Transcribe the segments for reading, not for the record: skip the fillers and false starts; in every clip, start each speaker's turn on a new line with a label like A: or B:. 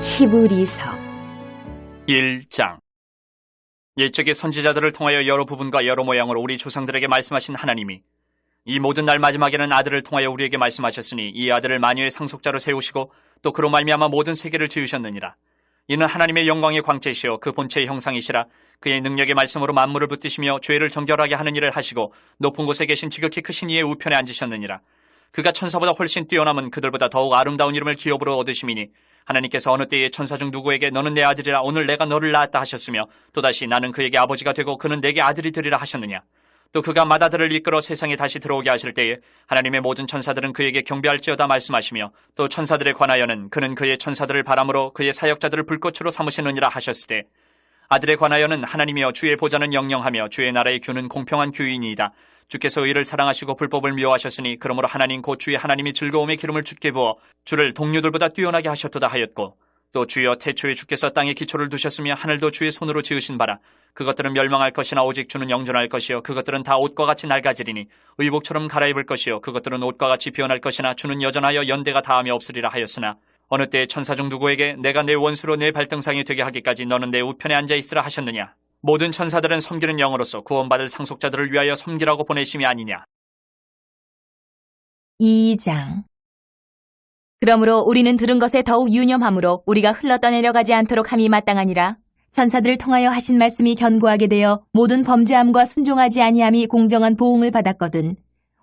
A: 히브리서
B: 1장. 옛적의 선지자들을 통하여 여러 부분과 여러 모양으로 우리 조상들에게 말씀하신 하나님이 이 모든 날 마지막에는 아들을 통하여 우리에게 말씀하셨으니 이 아들을 만유의 상속자로 세우시고 또 그로 말미암아 모든 세계를 지으셨느니라. 이는 하나님의 영광의 광채시여 그 본체의 형상이시라. 그의 능력의 말씀으로 만물을 붙드시며 죄를 정결하게 하는 일을 하시고 높은 곳에 계신 지극히 크신 이의 우편에 앉으셨느니라. 그가 천사보다 훨씬 뛰어남은 그들보다 더욱 아름다운 이름을 기업으로 얻으심이니 하나님께서 어느 때에 천사 중 누구에게 너는 내 아들이라 오늘 내가 너를 낳았다 하셨으며 또다시 나는 그에게 아버지가 되고 그는 내게 아들이 되리라 하셨느냐. 또 그가 맏아들을 이끌어 세상에 다시 들어오게 하실 때에 하나님의 모든 천사들은 그에게 경배할지어다 말씀하시며 또 천사들에 관하여는 그는 그의 천사들을 바람으로 그의 사역자들을 불꽃으로 삼으시느니라 하셨을 때 아들에 관하여는 하나님이여 주의 보좌는 영영하며 주의 나라의 규는 공평한 규이니이다. 주께서 의를 사랑하시고 불법을 미워하셨으니 그러므로 하나님 곧 주의 하나님이 즐거움의 기름을 주께 부어 주를 동류들보다 뛰어나게 하셨도다 하였고 또 주여 태초에 주께서 땅에 기초를 두셨으며 하늘도 주의 손으로 지으신 바라. 그것들은 멸망할 것이나 오직 주는 영존할 것이요 그것들은 다 옷과 같이 낡아지리니 의복처럼 갈아입을 것이요 그것들은 옷과 같이 변할 것이나 주는 여전하여 연대가 다함이 없으리라 하였으나 어느 때에 천사 중 누구에게 내가 내 원수로 내 발등상이 되게 하기까지 너는 내 우편에 앉아 있으라 하셨느냐. 모든 천사들은 섬기는 영으로서 구원받을 상속자들을 위하여 섬기라고 보내심이 아니냐.
A: 2장. 그러므로 우리는 들은 것에 더욱 유념하므로 우리가 흘러 떠내려가지 않도록 함이 마땅하니라. 천사들을 통하여 하신 말씀이 견고하게 되어 모든 범죄함과 순종하지 아니함이 공정한 보응을 받았거든.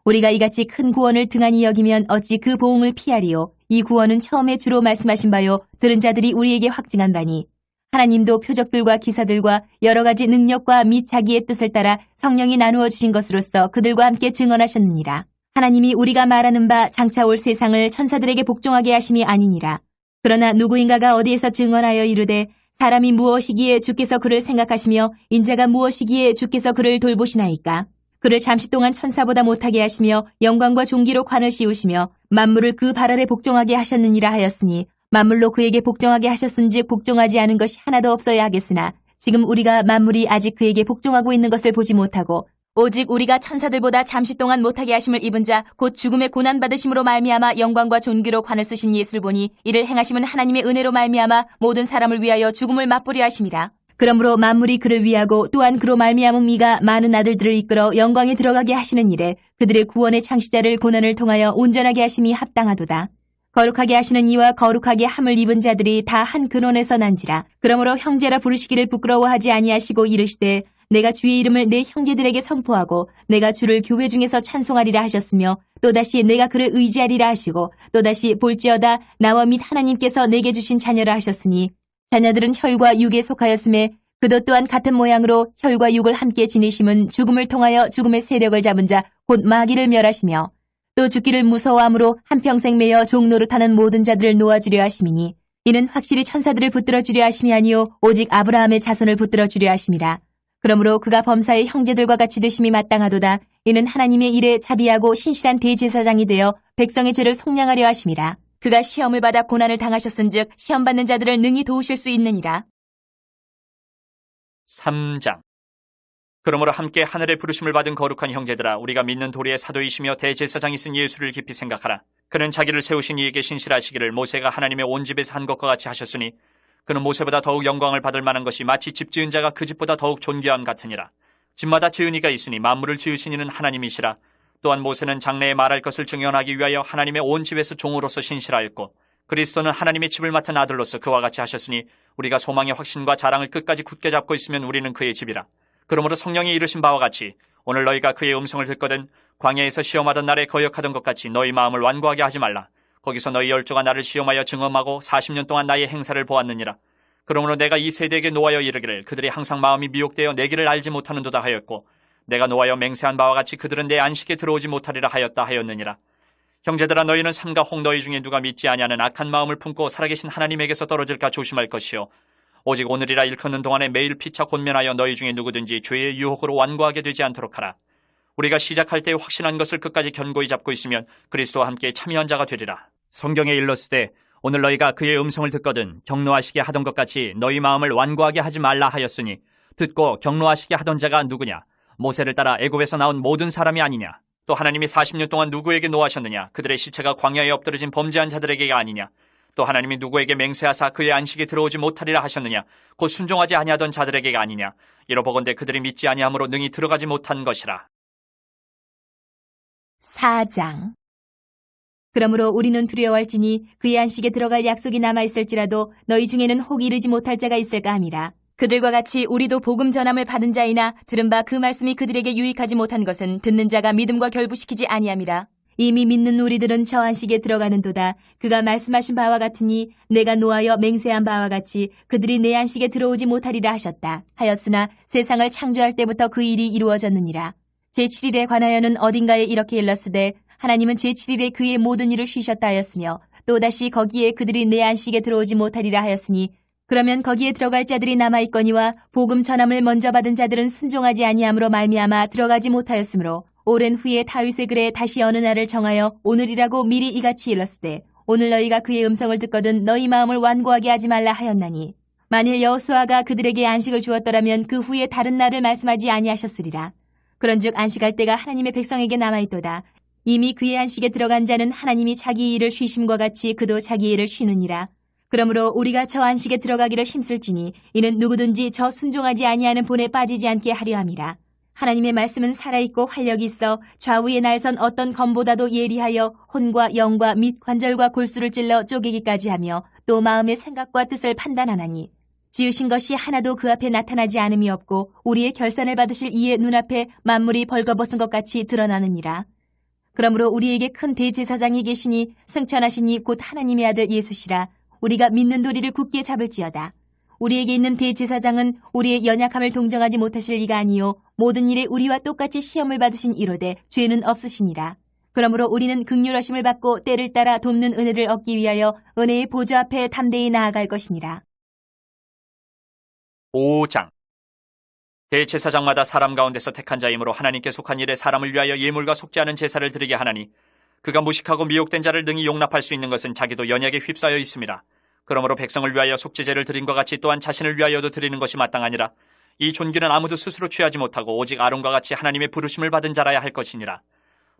A: 우리가 이같이 큰 구원을 등한히 여기면 어찌 그 보응을 피하리요. 이 구원은 처음에 주로 말씀하신 바요 들은 자들이 우리에게 확증한 바니 하나님도 표적들과 기사들과 여러 가지 능력과 및 자기의 뜻을 따라 성령이 나누어 주신 것으로서 그들과 함께 증언하셨느니라. 하나님이 우리가 말하는 바 장차 올 세상을 천사들에게 복종하게 하심이 아니니라. 그러나 누구인가가 어디에서 증언하여 이르되 사람이 무엇이기에 주께서 그를 생각하시며 인자가 무엇이기에 주께서 그를 돌보시나이까. 그를 잠시 동안 천사보다 못하게 하시며 영광과 존귀로 관을 씌우시며 만물을 그 발 아래 복종하게 하셨느니라 하였으니 만물로 그에게 복종하게 하셨은즉 복종하지 않은 것이 하나도 없어야 하겠으나 지금 우리가 만물이 아직 그에게 복종하고 있는 것을 보지 못하고 오직 우리가 천사들보다 잠시 동안 못하게 하심을 입은 자 곧 죽음의 고난 받으심으로 말미암아 영광과 존귀로 관을 쓰신 예수를 보니 이를 행하심은 하나님의 은혜로 말미암아 모든 사람을 위하여 죽음을 맛보려 하심이라. 그러므로 만물이 그를 위하고 또한 그로 말미암은 이가 많은 아들들을 이끌어 영광에 들어가게 하시는 일에 그들의 구원의 창시자를 고난을 통하여 온전하게 하심이 합당하도다. 거룩하게 하시는 이와 거룩하게 함을 입은 자들이 다 한 근원에서 난지라. 그러므로 형제라 부르시기를 부끄러워하지 아니하시고 이르시되 내가 주의 이름을 내 형제들에게 선포하고 내가 주를 교회 중에서 찬송하리라 하셨으며 또다시 내가 그를 의지하리라 하시고 또다시 볼지어다 나와 및 하나님께서 내게 주신 자녀라 하셨으니 자녀들은 혈과 육에 속하였음에 그도 또한 같은 모양으로 혈과 육을 함께 지니심은 죽음을 통하여 죽음의 세력을 잡은 자 곧 마귀를 멸하시며 또 죽기를 무서워함으로 한평생 매여 종노릇하는 모든 자들을 놓아주려 하심이니 이는 확실히 천사들을 붙들어 주려 하심이 아니요 오직 아브라함의 자손을 붙들어 주려 하심이라. 그러므로 그가 범사의 형제들과 같이 되심이 마땅하도다. 이는 하나님의 일에 자비하고 신실한 대제사장이 되어 백성의 죄를 속량하려 하심이라. 그가 시험을 받아 고난을 당하셨은즉 시험받는 자들을 능히 도우실 수 있느니라.
B: 3장. 그러므로 함께 하늘의 부르심을 받은 거룩한 형제들아 우리가 믿는 도리의 사도이시며 대제사장이신 예수를 깊이 생각하라. 그는 자기를 세우신 이에게 신실하시기를 모세가 하나님의 온 집에서 한 것과 같이 하셨으니 그는 모세보다 더욱 영광을 받을 만한 것이 마치 집 지은 자가 그 집보다 더욱 존귀함 같으니라. 집마다 지은 이가 있으니 만물을 지으신 이는 하나님이시라. 또한 모세는 장래에 말할 것을 증언하기 위하여 하나님의 온 집에서 종으로서 신실하였고 그리스도는 하나님의 집을 맡은 아들로서 그와 같이 하셨으니 우리가 소망의 확신과 자랑을 끝까지 굳게 잡고 있으면 우리는 그의 집이라. 그러므로 성령이 이르신 바와 같이 오늘 너희가 그의 음성을 듣거든 광야에서 시험하던 날에 거역하던 것 같이 너희 마음을 완고하게 하지 말라. 거기서 너희 열조가 나를 시험하여 증언하고 40년 동안 나의 행사를 보았느니라. 그러므로 내가 이 세대에게 노하여 이르기를 그들이 항상 마음이 미혹되어 내 길을 알지 못하는도다 하였고 내가 노하여 맹세한 바와 같이 그들은 내 안식에 들어오지 못하리라 하였다 하였느니라. 형제들아 너희는 삼가 혹 너희 중에 누가 믿지 아니하는 악한 마음을 품고 살아계신 하나님에게서 떨어질까 조심할 것이요 오직 오늘이라 일컫는 동안에 매일 피차 권면하여 너희 중에 누구든지 죄의 유혹으로 완고하게 되지 않도록 하라. 우리가 시작할 때 확신한 것을 끝까지 견고히 잡고 있으면 그리스도와 함께 참여한 자가 되리라. 성경에 일렀으되 오늘 너희가 그의 음성을 듣거든 경노하시게 하던 것 같이 너희 마음을 완고하게 하지 말라 하였으니 듣고 경노하시게 하던 자가 누구냐? 모세를 따라 애굽에서 나온 모든 사람이 아니냐? 또 하나님이 40년 동안 누구에게 노하셨느냐? 그들의 시체가 광야에 엎드러진 범죄한 자들에게가 아니냐? 또 하나님이 누구에게 맹세하사 그의 안식에 들어오지 못하리라 하셨느냐? 곧 순종하지 아니하던 자들에게가 아니냐? 이러보건대 그들이 믿지 아니함으로 능히 들어가지 못한 것이라.
A: 4장. 그러므로 우리는 두려워할지니 그의 안식에 들어갈 약속이 남아있을지라도 너희 중에는 혹 이르지 못할 자가 있을까 함이라. 그들과 같이 우리도 복음 전함을 받은 자이나 들은 바 그 말씀이 그들에게 유익하지 못한 것은 듣는 자가 믿음과 결부시키지 아니함이라. 이미 믿는 우리들은 저 안식에 들어가는도다. 그가 말씀하신 바와 같으니 내가 노하여 맹세한 바와 같이 그들이 내 안식에 들어오지 못하리라 하셨다. 하였으나 세상을 창조할 때부터 그 일이 이루어졌느니라. 제7일에 관하여는 어딘가에 이렇게 일렀으되 하나님은 제7일에 그의 모든 일을 쉬셨다 하였으며 또다시 거기에 그들이 내 안식에 들어오지 못하리라 하였으니 그러면 거기에 들어갈 자들이 남아있거니와 복음 전함을 먼저 받은 자들은 순종하지 아니함으로 말미암아 들어가지 못하였으므로 오랜 후에 다윗의 글에 다시 어느 날을 정하여 오늘이라고 미리 이같이 일렀으되 오늘 너희가 그의 음성을 듣거든 너희 마음을 완고하게 하지 말라 하였나니 만일 여호수아가 그들에게 안식을 주었더라면 그 후에 다른 날을 말씀하지 아니하셨으리라. 그런즉 안식할 때가 하나님의 백성에게 남아있도다. 이미 그의 안식에 들어간 자는 하나님이 자기 일을 쉬심과 같이 그도 자기 일을 쉬느니라. 그러므로 우리가 저 안식에 들어가기를 힘쓸지니 이는 누구든지 저 순종하지 아니하는 본에 빠지지 않게 하려 함이라. 하나님의 말씀은 살아있고 활력이 있어 좌우에 날선 어떤 검보다도 예리하여 혼과 영과 및 관절과 골수를 찔러 쪼개기까지 하며 또 마음의 생각과 뜻을 판단하나니 지으신 것이 하나도 그 앞에 나타나지 않음이 없고 우리의 결산을 받으실 이의 눈앞에 만물이 벌거벗은 것 같이 드러나느니라. 그러므로 우리에게 큰 대제사장이 계시니 승천하시니 곧 하나님의 아들 예수시라. 우리가 믿는 도리를 굳게 잡을지어다. 우리에게 있는 대제사장은 우리의 연약함을 동정하지 못하실 이가 아니요 모든 일에 우리와 똑같이 시험을 받으신 이로되 죄는 없으시니라. 그러므로 우리는 긍휼하심을 받고 때를 따라 돕는 은혜를 얻기 위하여 은혜의 보좌 앞에 담대히 나아갈 것이니라.
B: 5장. 대제사장마다 사람 가운데서 택한 자이므로 하나님께 속한 일에 사람을 위하여 예물과 속지 않은 제사를 드리게 하나니 그가 무식하고 미혹된 자를 능히 용납할 수 있는 것은 자기도 연약에 휩싸여 있습니다. 그러므로 백성을 위하여 속죄제를 드린 것 같이 또한 자신을 위하여도 드리는 것이 마땅하니라. 이 존귀는 아무도 스스로 취하지 못하고 오직 아론과 같이 하나님의 부르심을 받은 자라야 할 것이니라.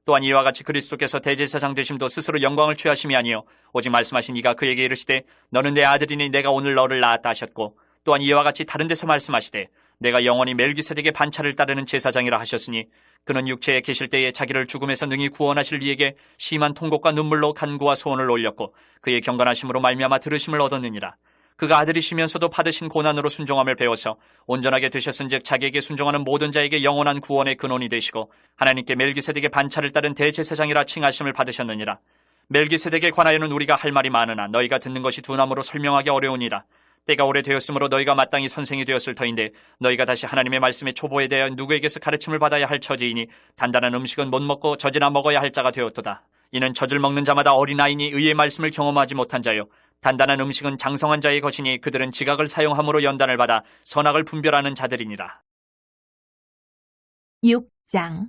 B: 또한 이와 같이 그리스도께서 대제사장 되심도 스스로 영광을 취하심이 아니요 오직 말씀하신 이가 그에게 이르시되 너는 내 아들이니 내가 오늘 너를 낳았다 하셨고 또한 이와 같이 다른 데서 말씀하시되 내가 영원히 멜기세덱의 반차를 따르는 제사장이라 하셨으니 그는 육체에 계실 때에 자기를 죽음에서 능히 구원하실 이에게 심한 통곡과 눈물로 간구와 소원을 올렸고 그의 경건하심으로 말미암아 들으심을 얻었느니라. 그가 아들이시면서도 받으신 고난으로 순종함을 배워서 온전하게 되셨은즉 자기에게 순종하는 모든 자에게 영원한 구원의 근원이 되시고 하나님께 멜기세덱의 반차를 따른 대제사장이라 칭하심을 받으셨느니라. 멜기세덱에 관하여는 우리가 할 말이 많으나 너희가 듣는 것이 둔함으로 설명하기 어려우니라. 때가 오래되었으므로 너희가 마땅히 선생이 되었을 터인데 너희가 다시 하나님의 말씀의 초보에 대하여 누구에게서 가르침을 받아야 할 처지이니 단단한 음식은 못 먹고 젖이나 먹어야 할 자가 되었도다. 이는 젖을 먹는 자마다 어린아이니 의의 말씀을 경험하지 못한 자요 단단한 음식은 장성한 자의 것이니 그들은 지각을 사용함으로 연단을 받아 선악을 분별하는 자들이니라.
A: 6장.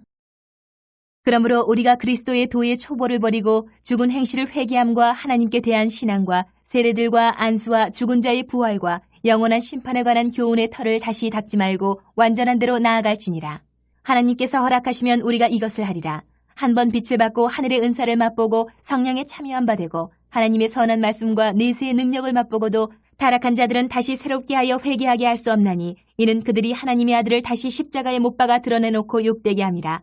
A: 그러므로 우리가 그리스도의 도의 초보를 버리고 죽은 행실을 회개함과 하나님께 대한 신앙과 세례들과 안수와 죽은 자의 부활과 영원한 심판에 관한 교훈의 털을 다시 닦지 말고 완전한 대로 나아갈지니라. 하나님께서 허락하시면 우리가 이것을 하리라. 한 번 빛을 받고 하늘의 은사를 맛보고 성령에 참여한 바 되고 하나님의 선한 말씀과 내세의 능력을 맛보고도 타락한 자들은 다시 새롭게 하여 회개하게 할 수 없나니 이는 그들이 하나님의 아들을 다시 십자가에 못 박아 드러내놓고 욕되게 함이라.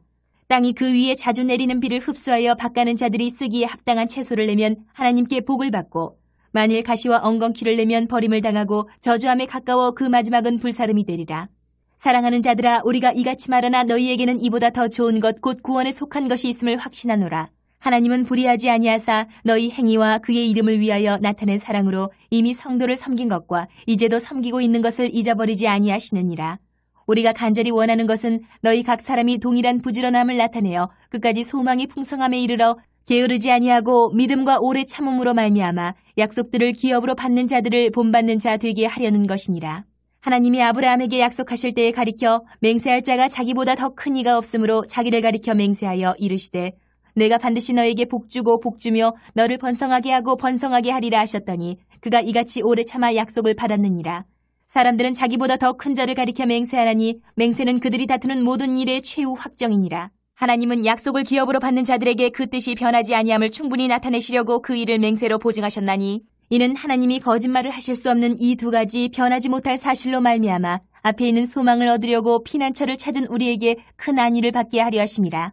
A: 땅이 그 위에 자주 내리는 비를 흡수하여 밭가는 자들이 쓰기에 합당한 채소를 내면 하나님께 복을 받고 만일 가시와 엉겅퀴를 내면 버림을 당하고 저주함에 가까워 그 마지막은 불사름이 되리라. 사랑하는 자들아 우리가 이같이 말하나 너희에게는 이보다 더 좋은 것 곧 구원에 속한 것이 있음을 확신하노라. 하나님은 불의하지 아니하사 너희 행위와 그의 이름을 위하여 나타낸 사랑으로 이미 성도를 섬긴 것과 이제도 섬기고 있는 것을 잊어버리지 아니하시느니라. 우리가 간절히 원하는 것은 너희 각 사람이 동일한 부지런함을 나타내어 끝까지 소망이 풍성함에 이르러 게으르지 아니하고 믿음과 오래 참음으로 말미암아 약속들을 기업으로 받는 자들을 본받는 자 되게 하려는 것이니라. 하나님이 아브라함에게 약속하실 때에 가리켜 맹세할 자가 자기보다 더 큰 이가 없으므로 자기를 가리켜 맹세하여 이르시되 내가 반드시 너에게 복주고 복주며 너를 번성하게 하고 번성하게 하리라 하셨더니 그가 이같이 오래 참아 약속을 받았느니라. 사람들은 자기보다 더 큰 자를 가리켜 맹세하라니 맹세는 그들이 다투는 모든 일의 최후 확정이니라. 하나님은 약속을 기업으로 받는 자들에게 그 뜻이 변하지 아니함을 충분히 나타내시려고 그 일을 맹세로 보증하셨나니 이는 하나님이 거짓말을 하실 수 없는 이 두 가지 변하지 못할 사실로 말미암아 앞에 있는 소망을 얻으려고 피난처를 찾은 우리에게 큰 안위를 받게 하려 하심이라.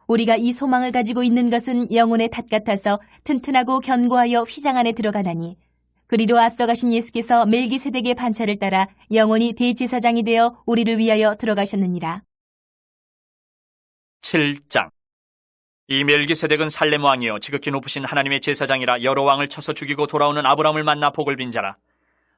A: 우리가 이 소망을 가지고 있는 것은 영혼의 닷 같아서 튼튼하고 견고하여 휘장 안에 들어가나니 그리로 앞서가신 예수께서 멜기세덱의 반차를 따라 영원히 대제사장이 되어 우리를 위하여 들어가셨느니라.
B: 7장. 이 멜기세덱은 살렘 왕이요 지극히 높으신 하나님의 제사장이라 여러 왕을 쳐서 죽이고 돌아오는 아브라함을 만나 복을 빈 자라.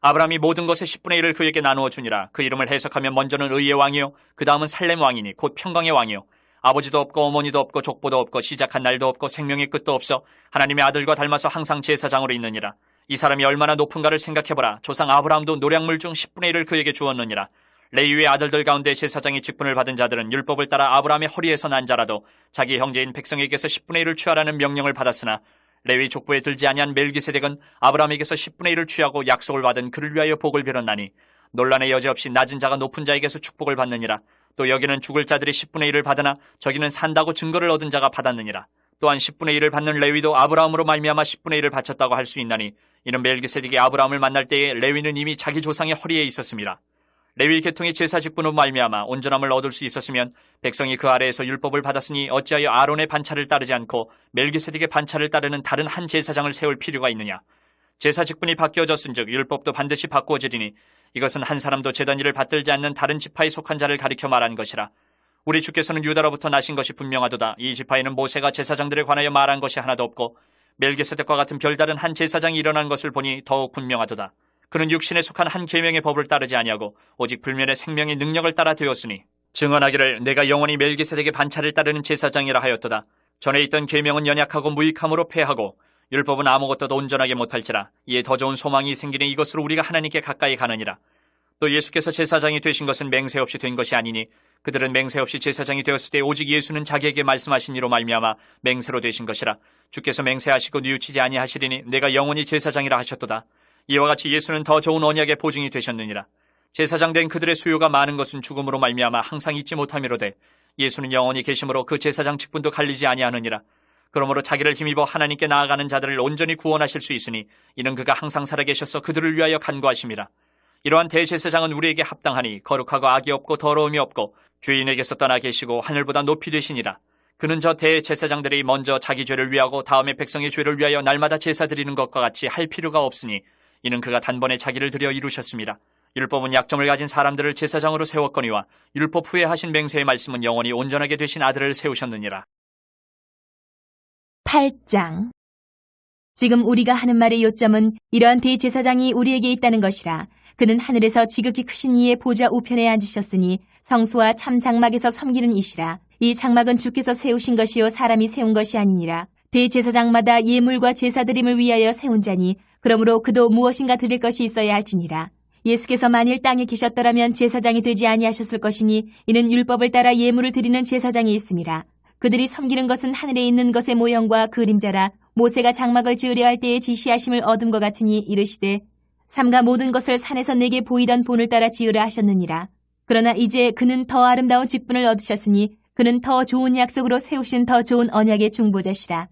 B: 아브라함이 모든 것의 10분의 1을 그에게 나누어 주니라. 그 이름을 해석하면 먼저는 의의 왕이요 그 다음은 살렘 왕이니 곧 평강의 왕이요 아버지도 없고 어머니도 없고 족보도 없고 시작한 날도 없고 생명의 끝도 없어 하나님의 아들과 닮아서 항상 제사장으로 있느니라. 이 사람이 얼마나 높은가를 생각해보라. 조상 아브라함도 노량물 중 10분의 1을 그에게 주었느니라. 레위의 아들들 가운데 제사장의 직분을 받은 자들은 율법을 따라 아브라함의 허리에서 난 자라도 자기 형제인 백성에게서 10분의 1을 취하라는 명령을 받았으나 레위 족보에 들지 아니한 멜기세덱은 아브라함에게서 10분의 1을 취하고 약속을 받은 그를 위하여 복을 빌었나니 논란의 여지없이 낮은 자가 높은 자에게서 축복을 받느니라. 또 여기는 죽을 자들이 10분의 1을 받으나 저기는 산다고 증거를 얻은 자가 받았느니라. 또한 10분의 1을 받는 레위도 아브라함으로 말미암아 10분의 1을 바쳤다고 할 수 있나니 이는 멜기세덱이 아브라함을 만날 때에 레위는 이미 자기 조상의 허리에 있었습니다. 레위 계통의 제사 직분으로 말미암아 온전함을 얻을 수 있었으면 백성이 그 아래에서 율법을 받았으니 어찌하여 아론의 반차를 따르지 않고 멜기세덱의 반차를 따르는 다른 한 제사장을 세울 필요가 있느냐. 제사 직분이 바뀌어졌은즉 율법도 반드시 바꾸어지리니 이것은 한 사람도 제단 일을 받들지 않는 다른 지파에 속한 자를 가리켜 말한 것이라. 우리 주께서는 유다로부터 나신 것이 분명하도다. 이 지파에는 모세가 제사장들에 관하여 말한 것이 하나도 없고 멜기세덱과 같은 별다른 한 제사장이 일어난 것을 보니 더욱 분명하도다. 그는 육신에 속한 한 계명의 법을 따르지 아니하고 오직 불면의 생명의 능력을 따라 되었으니 증언하기를 내가 영원히 멜기세덱의 반차를 따르는 제사장이라 하였도다. 전에 있던 계명은 연약하고 무익함으로 패하고 율법은 아무것도 온전하게 못할지라. 이에 더 좋은 소망이 생기니 이것으로 우리가 하나님께 가까이 가느니라. 또 예수께서 제사장이 되신 것은 맹세 없이 된 것이 아니니 그들은 맹세 없이 제사장이 되었을 때 오직 예수는 자기에게 말씀하신 이로 말미암아 맹세로 되신 것이라. 주께서 맹세하시고 뉘우치지 아니하시리니 내가 영원히 제사장이라 하셨도다. 이와 같이 예수는 더 좋은 언약의 보증이 되셨느니라. 제사장 된 그들의 수요가 많은 것은 죽음으로 말미암아 항상 잊지 못함이로되 예수는 영원히 계심으로 그 제사장 직분도 갈리지 아니하느니라. 그러므로 자기를 힘입어 하나님께 나아가는 자들을 온전히 구원하실 수 있으니 이는 그가 항상 살아계셔서 그들을 위하여 간구하심이라. 이러한 대제사장은 우리에게 합당하니 거룩하고 악이 없고 더러움이 없고 주인에게서 떠나 계시고 하늘보다 높이 되시니라. 그는 저 대제사장들이 먼저 자기 죄를 위하고 다음에 백성의 죄를 위하여 날마다 제사 드리는 것과 같이 할 필요가 없으니 이는 그가 단번에 자기를 들여 이루셨습니다. 율법은 약점을 가진 사람들을 제사장으로 세웠거니와 율법 후에 하신 맹세의 말씀은 영원히 온전하게 되신 아들을 세우셨느니라.
A: 8장. 지금 우리가 하는 말의 요점은 이러한 대제사장이 우리에게 있다는 것이라. 그는 하늘에서 지극히 크신 이의 보좌 우편에 앉으셨으니 성소와 참 장막에서 섬기는 이시라. 이 장막은 주께서 세우신 것이요 사람이 세운 것이 아니니라. 대제사장마다 예물과 제사드림을 위하여 세운 자니 그러므로 그도 무엇인가 드릴 것이 있어야 할지니라. 예수께서 만일 땅에 계셨더라면 제사장이 되지 아니하셨을 것이니 이는 율법을 따라 예물을 드리는 제사장이 있음이라. 그들이 섬기는 것은 하늘에 있는 것의 모형과 그림자라. 모세가 장막을 지으려 할 때에 지시하심을 얻은 것 같으니 이르시되 삼가 모든 것을 산에서 내게 보이던 본을 따라 지으라 하셨느니라. 그러나 이제 그는 더 아름다운 직분을 얻으셨으니 그는 더 좋은 약속으로 세우신 더 좋은 언약의 중보자시라.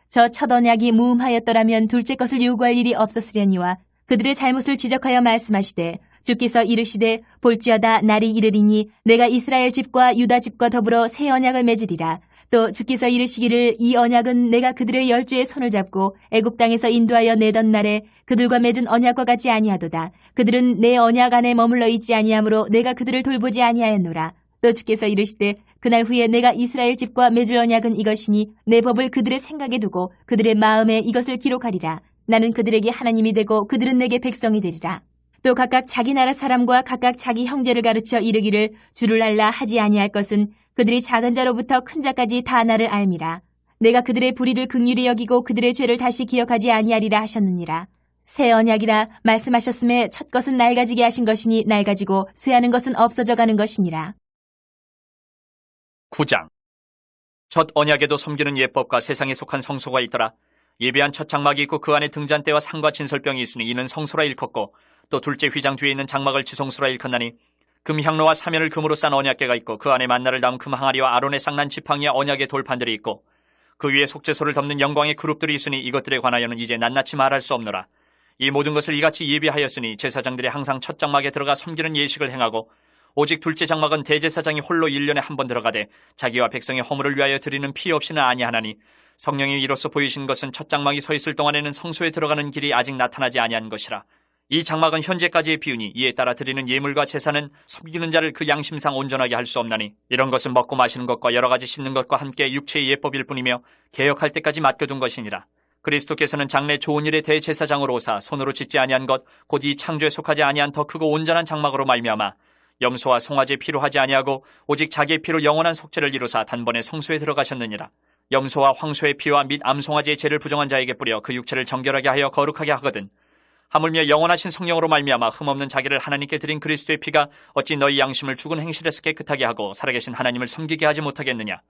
A: 저 첫 언약이 무음하였더라면 둘째 것을 요구할 일이 없었으려니와 그들의 잘못을 지적하여 말씀하시되 주께서 이르시되 볼지어다 날이 이르리니 내가 이스라엘 집과 유다 집과 더불어 새 언약을 맺으리라. 또 주께서 이르시기를 이 언약은 내가 그들의 열주에 손을 잡고 애굽 땅에서 인도하여 내던 날에 그들과 맺은 언약과 같지 아니하도다. 그들은 내 언약 안에 머물러 있지 아니하므로 내가 그들을 돌보지 아니하였노라. 또 주께서 이르시되 그날 후에 내가 이스라엘 집과 맺을 언약은 이것이니 내 법을 그들의 생각에 두고 그들의 마음에 이것을 기록하리라. 나는 그들에게 하나님이 되고 그들은 내게 백성이 되리라. 또 각각 자기 나라 사람과 각각 자기 형제를 가르쳐 이르기를 주를 알라 하지 아니할 것은 그들이 작은 자로부터 큰 자까지 다 나를 알미라. 내가 그들의 불의를 긍휼히 여기고 그들의 죄를 다시 기억하지 아니하리라 하셨느니라. 새 언약이라 말씀하셨음에 첫 것은 낡아지게 하신 것이니 낡아지고 쇠하는 것은 없어져 가는 것이니라.
B: 9장. 첫 언약에도 섬기는 예법과 세상에 속한 성소가 있더라. 예배한 첫 장막이 있고 그 안에 등잔대와 상과 진설병이 있으니 이는 성소라 일컫고 또 둘째 휘장 뒤에 있는 장막을 지성소라 일컫나니 금향로와 사면을 금으로 싼 언약궤가 있고 그 안에 만나를 담은 금항아리와 아론의 쌍난 지팡이와 언약의 돌판들이 있고 그 위에 속죄소를 덮는 영광의 그룹들이 있으니 이것들에 관하여는 이제 낱낱이 말할 수 없노라. 이 모든 것을 이같이 예비하였으니 제사장들이 항상 첫 장막에 들어가 섬기는 예식을 행하고 오직 둘째 장막은 대제사장이 홀로 1년에 한 번 들어가되 자기와 백성의 허물을 위하여 드리는 피 없이는 아니하나니 성령이 이로써 보이신 것은 첫 장막이 서 있을 동안에는 성소에 들어가는 길이 아직 나타나지 아니한 것이라. 이 장막은 현재까지의 비유니 이에 따라 드리는 예물과 제사는 섬기는 자를 그 양심상 온전하게 할 수 없나니 이런 것은 먹고 마시는 것과 여러 가지 씻는 것과 함께 육체의 예법일 뿐이며 개혁할 때까지 맡겨둔 것이니라. 그리스도께서는 장래 좋은 일의 대제사장으로 오사 손으로 짓지 아니한 것 곧 이 창조에 속하지 아니한 더 크고 온전한 장막으로 말미암아 염소와 송아지 피로 하지 아니하고 오직 자기의 피로 영원한 속죄를 이루사 단번에 성소에 들어가셨느니라. 염소와 황소의 피와 및 암송아지의 죄를 부정한 자에게 뿌려 그 육체를 정결하게 하여 거룩하게 하거든. 하물며 영원하신 성령으로 말미암아 흠없는 자기를 하나님께 드린 그리스도의 피가 어찌 너희 양심을 죽은 행실에서 깨끗하게 하고 살아계신 하나님을 섬기게 하지 못하겠느냐.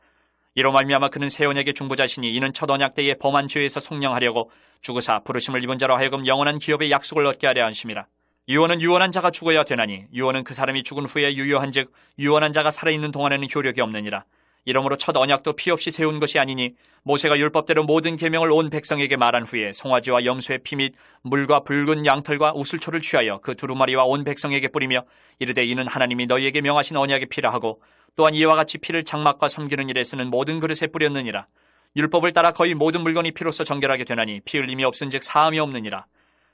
B: 이로 말미암아 그는 새 언약의 중보자시니 이는 첫 언약 때에 범한 죄에서 속량하려고 죽으사 부르심을 입은 자로 하여금 영원한 기업의 약속을 얻게 하려 하심이라. 유언은 유언한 자가 죽어야 되나니 유언은 그 사람이 죽은 후에 유효한즉 유언한 자가 살아있는 동안에는 효력이 없느니라. 이러므로 첫 언약도 피 없이 세운 것이 아니니 모세가 율법대로 모든 계명을 온 백성에게 말한 후에 송아지와 염소의 피 및 물과 붉은 양털과 우슬초를 취하여 그 두루마리와 온 백성에게 뿌리며 이르되 이는 하나님이 너희에게 명하신 언약의 피라 하고 또한 이와 같이 피를 장막과 섬기는 일에 쓰는 모든 그릇에 뿌렸느니라. 율법을 따라 거의 모든 물건이 피로써 정결하게 되나니 피 흘림이 없은즉 사함이 없느니라.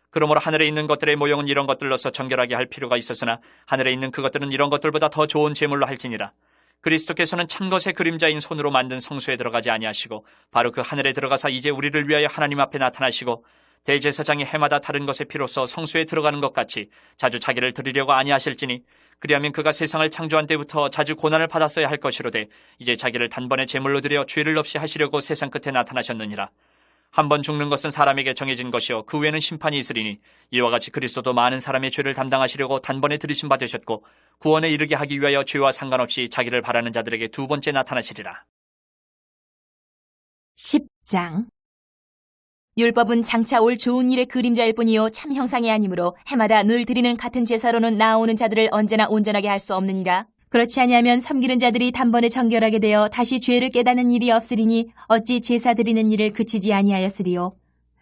B: 그러므로 하늘에 있는 것들의 모형은 이런 것들로서 정결하게 할 필요가 있었으나 하늘에 있는 그것들은 이런 것들보다 더 좋은 제물로 할지니라. 그리스도께서는 참것의 그림자인 손으로 만든 성소에 들어가지 아니하시고 바로 그 하늘에 들어가사 이제 우리를 위하여 하나님 앞에 나타나시고 대제사장이 해마다 다른 것의 피로써 성소에 들어가는 것 같이 자주 자기를 드리려고 아니하실지니 그리하면 그가 세상을 창조한 때부터 자주 고난을 받았어야 할 것이로되 이제 자기를 단번에 제물로 드려 죄를 없이 하시려고 세상 끝에 나타나셨느니라. 한 번 죽는 것은 사람에게 정해진 것이요 그 후에는 심판이 있으리니 이와 같이 그리스도도 많은 사람의 죄를 담당하시려고 단번에 들이심 받으셨고 구원에 이르게 하기 위하여 죄와 상관없이 자기를 바라는 자들에게 두 번째 나타나시리라.
A: 10장 율법은 장차 올 좋은 일의 그림자일 뿐이요 참 형상이 아니므로 해마다 늘 드리는 같은 제사로는 나아오는 자들을 언제나 온전하게 할 수 없느니라. 그렇지 아니하면 섬기는 자들이 단번에 정결하게 되어 다시 죄를 깨닫는 일이 없으리니 어찌 제사 드리는 일을 그치지 아니하였으리요.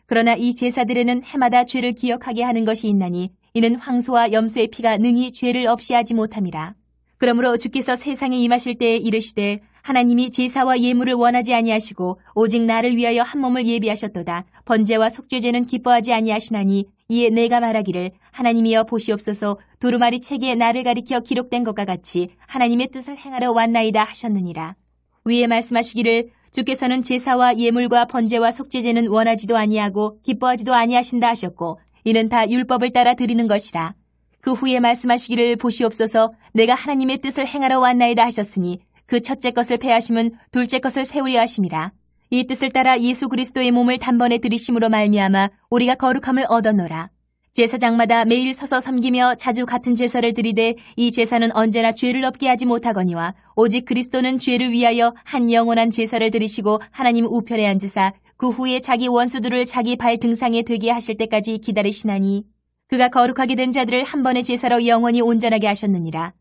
A: 그러나 이 제사들에는 해마다 죄를 기억하게 하는 것이 있나니 이는 황소와 염소의 피가 능히 죄를 없이 하지 못함이라. 그러므로 주께서 세상에 임하실 때에 이르시되 하나님이 제사와 예물을 원하지 아니하시고 오직 나를 위하여 한 몸을 예비하셨도다. 번제와 속죄제는 기뻐하지 아니하시나니 이에 내가 말하기를 하나님이여 보시옵소서 두루마리 책에 나를 가리켜 기록된 것과 같이 하나님의 뜻을 행하러 왔나이다 하셨느니라. 위에 말씀하시기를 주께서는 제사와 예물과 번제와 속죄제는 원하지도 아니하고 기뻐하지도 아니하신다 하셨고 이는 다 율법을 따라 드리는 것이라. 그 후에 말씀하시기를 보시옵소서 내가 하나님의 뜻을 행하러 왔나이다 하셨으니 그 첫째 것을 패하심은 둘째 것을 세우려 하심이라. 이 뜻을 따라 예수 그리스도의 몸을 단번에 들이심으로 말미암아 우리가 거룩함을 얻어노라. 제사장마다 매일 서서 섬기며 자주 같은 제사를 드리되 이 제사는 언제나 죄를 없게 하지 못하거니와 오직 그리스도는 죄를 위하여 한 영원한 제사를 드리시고 하나님 우편에 앉으사 그 후에 자기 원수들을 자기 발 등상에 되게 하실 때까지 기다리시나니 그가 거룩하게 된 자들을 한 번의 제사로 영원히 온전하게 하셨느니라.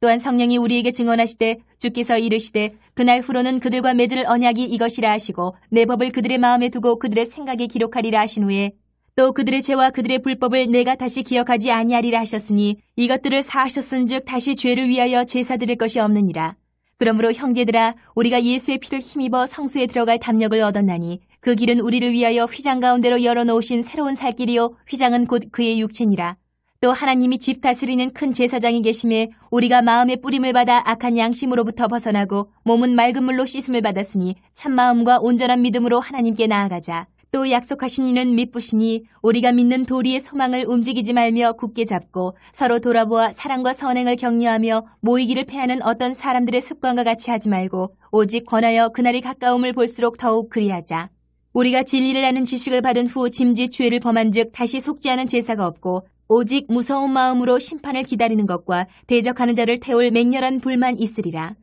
A: 또한 성령이 우리에게 증언하시되 주께서 이르시되 그날 후로는 그들과 맺을 언약이 이것이라 하시고 내 법을 그들의 마음에 두고 그들의 생각에 기록하리라 하신 후에 또 그들의 죄와 그들의 불법을 내가 다시 기억하지 아니하리라 하셨으니 이것들을 사하셨은즉 다시 죄를 위하여 제사 드릴 것이 없느니라. 그러므로 형제들아 우리가 예수의 피를 힘입어 성소에 들어갈 담력을 얻었나니 그 길은 우리를 위하여 휘장 가운데로 열어놓으신 새로운 살 길이요 휘장은 곧 그의 육체니라. 또 하나님이 집 다스리는 큰 제사장이 계심에 우리가 마음의 뿌림을 받아 악한 양심으로부터 벗어나고 몸은 맑은 물로 씻음을 받았으니 참마음과 온전한 믿음으로 하나님께 나아가자. 또 약속하신 이는 미쁘시니 우리가 믿는 도리의 소망을 움직이지 말며 굳게 잡고 서로 돌아보아 사랑과 선행을 격려하며 모이기를 패하는 어떤 사람들의 습관과 같이 하지 말고 오직 권하여 그날이 가까움을 볼수록 더욱 그리하자. 우리가 진리를 아는 지식을 받은 후 짐짓 죄를 범한 즉 다시 속죄하는 제사가 없고 오직 무서운 마음으로 심판을 기다리는 것과 대적하는 자를 태울 맹렬한 불만 있으리라.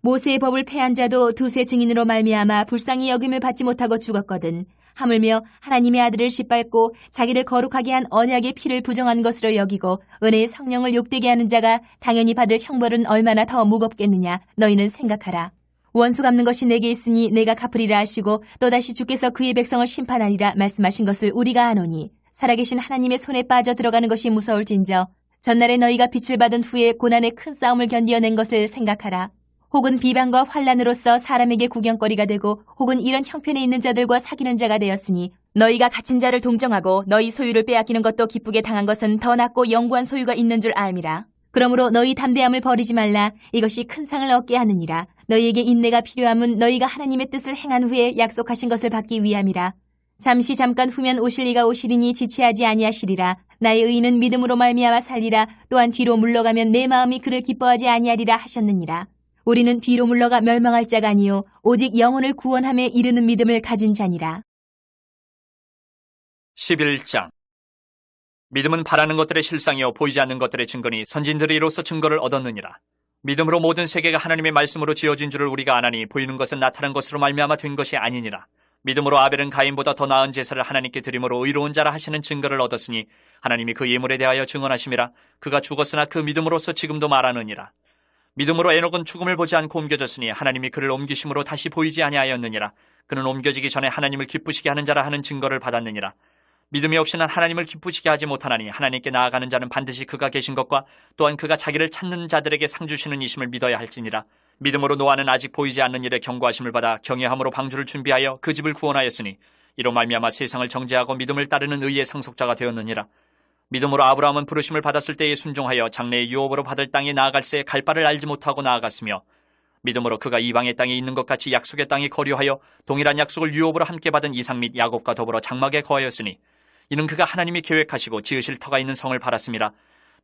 A: 모세의 법을 패한 자도 두세 증인으로 말미암아 불쌍히 여김을 받지 못하고 죽었거든. 하물며 하나님의 아들을 짓밟고 자기를 거룩하게 한 언약의 피를 부정한 것으로 여기고 은혜의 성령을 욕되게 하는 자가 당연히 받을 형벌은 얼마나 더 무겁겠느냐 너희는 생각하라. 원수 갚는 것이 내게 있으니 내가 갚으리라 하시고 또다시 주께서 그의 백성을 심판하리라 말씀하신 것을 우리가 아노니 살아계신 하나님의 손에 빠져 들어가는 것이 무서울진저 전날에 너희가 빛을 받은 후에 고난의 큰 싸움을 견디어낸 것을 생각하라. 혹은 비방과 환란으로서 사람에게 구경거리가 되고 혹은 이런 형편에 있는 자들과 사귀는 자가 되었으니 너희가 갇힌 자를 동정하고 너희 소유를 빼앗기는 것도 기쁘게 당한 것은 더 낫고 영구한 소유가 있는 줄 알미라. 그러므로 너희 담대함을 버리지 말라. 이것이 큰 상을 얻게 하느니라. 너희에게 인내가 필요함은 너희가 하나님의 뜻을 행한 후에 약속하신 것을 받기 위함이라. 잠시 잠깐 후면 오실 이가 오시리니 지체하지 아니하시리라. 나의 의인은 믿음으로 말미암아 살리라. 또한 뒤로 물러가면 내 마음이 그를 기뻐하지 아니하리라 하셨느니라. 우리는 뒤로 물러가 멸망할 자가 아니요 오직 영혼을 구원함에 이르는 믿음을 가진 자니라.
B: 11장. 믿음은 바라는 것들의 실상이요 보이지 않는 것들의 증거니 선진들이 이로써 증거를 얻었느니라. 믿음으로 모든 세계가 하나님의 말씀으로 지어진 줄을 우리가 아나니 보이는 것은 나타난 것으로 말미암아 된 것이 아니니라. 믿음으로 아벨은 가인보다 더 나은 제사를 하나님께 드림으로 의로운 자라 하시는 증거를 얻었으니 하나님이 그 예물에 대하여 증언하심이라. 그가 죽었으나 그 믿음으로서 지금도 말하느니라. 믿음으로 에녹은 죽음을 보지 않고 옮겨졌으니 하나님이 그를 옮기심으로 다시 보이지 아니하였느니라. 그는 옮겨지기 전에 하나님을 기쁘시게 하는 자라 하는 증거를 받았느니라. 믿음이 없이는 하나님을 기쁘시게 하지 못하나니 하나님께 나아가는 자는 반드시 그가 계신 것과 또한 그가 자기를 찾는 자들에게 상 주시는 이심을 믿어야 할지니라. 믿음으로 노아는 아직 보이지 않는 일에 경고하심을 받아 경외함으로 방주를 준비하여 그 집을 구원하였으니 이로 말미암아 세상을 정죄하고 믿음을 따르는 의의 상속자가 되었느니라. 믿음으로 아브라함은 부르심을 받았을 때에 순종하여 장래의 유업으로 받을 땅에 나아갈새 갈 바를 알지 못하고 나아갔으며 믿음으로 그가 이방의 땅에 있는 것 같이 약속의 땅에 거류하여 동일한 약속을 유업으로 함께 받은 이삭 및 야곱과 더불어 장막에 거하였으니 이는 그가 하나님이 계획하시고 지으실 터가 있는 성을 바랐습니다.